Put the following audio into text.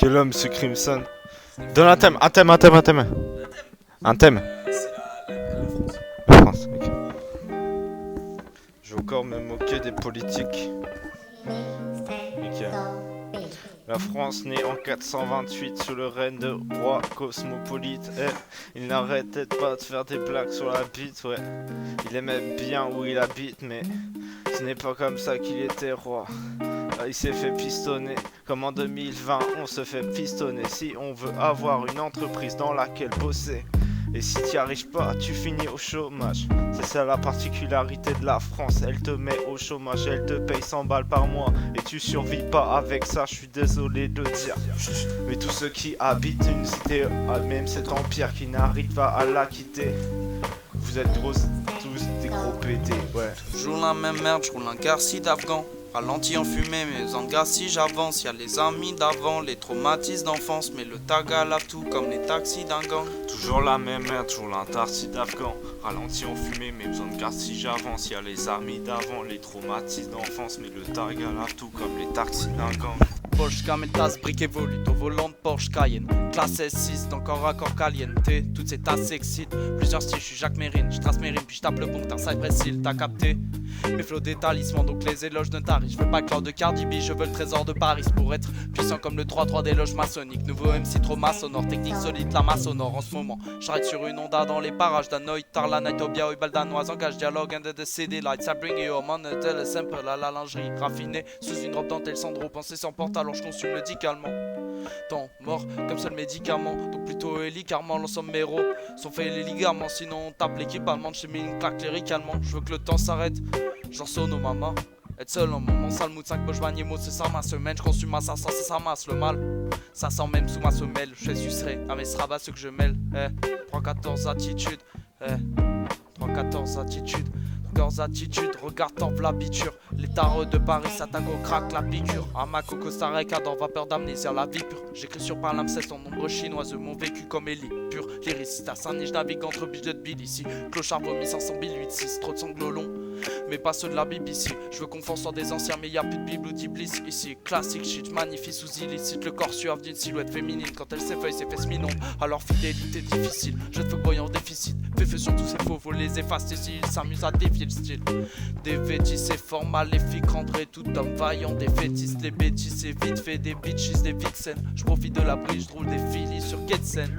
Que l'homme se crimson. Donne un thème, un thème, un thème, un thème. Un thème. La France, ok. Je vais encore me moquer des politiques. Ok. La France née en 428 sous le règne de roi cosmopolite. Il n'arrêtait pas de faire des blagues sur la bite, ouais. Il aimait bien où il habite, mais ce n'est pas comme ça qu'il était roi. Il s'est fait pistonner, comme en 2020 on se fait pistonner. Si on veut avoir une entreprise dans laquelle bosser, et si t'y arrives pas, tu finis au chômage. C'est ça la particularité de la France. Elle te met au chômage, elle te paye 100 balles par mois, et tu survis pas avec ça, je suis désolé de dire. Mais tous ceux qui habitent une cité, même cet empire qui n'arrive pas à la quitter, vous êtes tous des gros pétés, ouais. Toujours la même merde, je roule un Garci d'Afghan. Ralenti en fumée, mais en gars si j'avance. Y'a les amis d'avant, les traumatismes d'enfance. Mais le tag à la tout comme les taxis d'un gang. Toujours la même merde, toujours l'intarcie d'Afghan. Ralenti en fumée, mais besoin de garde si j'avance. Y'a les amis d'avant, les traumatismes d'enfance. Mais le tag à la tout comme les taxis d'un gang. Porsche Cameltas, brique évolute au volant de Porsche Cayenne. Classe S6, encore à corps caliente. Toutes ces tasses s'excitent. Plusieurs styles, je suis Jacques Mérine. Je trace mes rimes, puis je tape le bon d'un Cypress Hill. T'as capté? Mes flots des talismans, donc les éloges de Tari. Je veux pas que de Cardi B, je veux le trésor de Paris. Pour être puissant comme le 3-3 des loges maçonniques. Nouveau MC trop maçonneur, technique solide, la maçonneur en ce moment. J'arrête sur une Honda dans les parages d'Hanoï, Tarla, Naitobia, Oibal danoise. Engage dialogue, under the CD lights. I bring you home on a tel simple, la lingerie raffinée. Sous une robe dentelle Sandro, pensée sans porte alors je consume le médicalement. Temps mort comme seul médicament, donc plutôt hélicarment. L'ensemble mes héros sont faits les ligaments, sinon on tape l'équipe allemande. J'ai mis une claque lyricalement, je veux que le temps s'arrête. J'en sonne au maman. Être seul en moment, sale mood 5 poches mots, c'est ça ma semaine. Je consume ma 500, c'est ça masse le mal. Ça sent même sous ma semelle. Je sucerai à mes strabas ceux que je mêle. 3-14 attitude. 3-14 attitude. Attitude, regarde t'en l'abiture. Les tarots de Paris s'attaquent au crack, la piqûre. À ma coco Stareka dans vapeur d'amnésie, la vie pure. J'écris sur palimpseste en nombre chinoise, m'ont vécu comme Ellie. Pur, lyriciste à Saint-Nige, navigue entre biches de Bill ici. Clochard vomi 500 billes 8-6, trop de sanglots longs. Mais pas ceux de la BBC. Je veux qu'on fonce sur des anciens, mais y'a plus de Bible ou d'Iblis ici. Classique shit, magnifie sous illicite. Le corps suave d'une silhouette féminine. Quand elle s'effeuille, ses fesses minondes. Alors fidélité difficile. Je te veux voyant déficit. Fais feu sur tous ces faux, faut les effacer si ils s'amusent à défier le style. Des vêtis et formes maléfiques rendraient tout homme vaillant. Des fétistes, les bêtises, c'est vite fait. Des bitches, des vixens. Je profite de la brise, je roule des filis sur Getsen.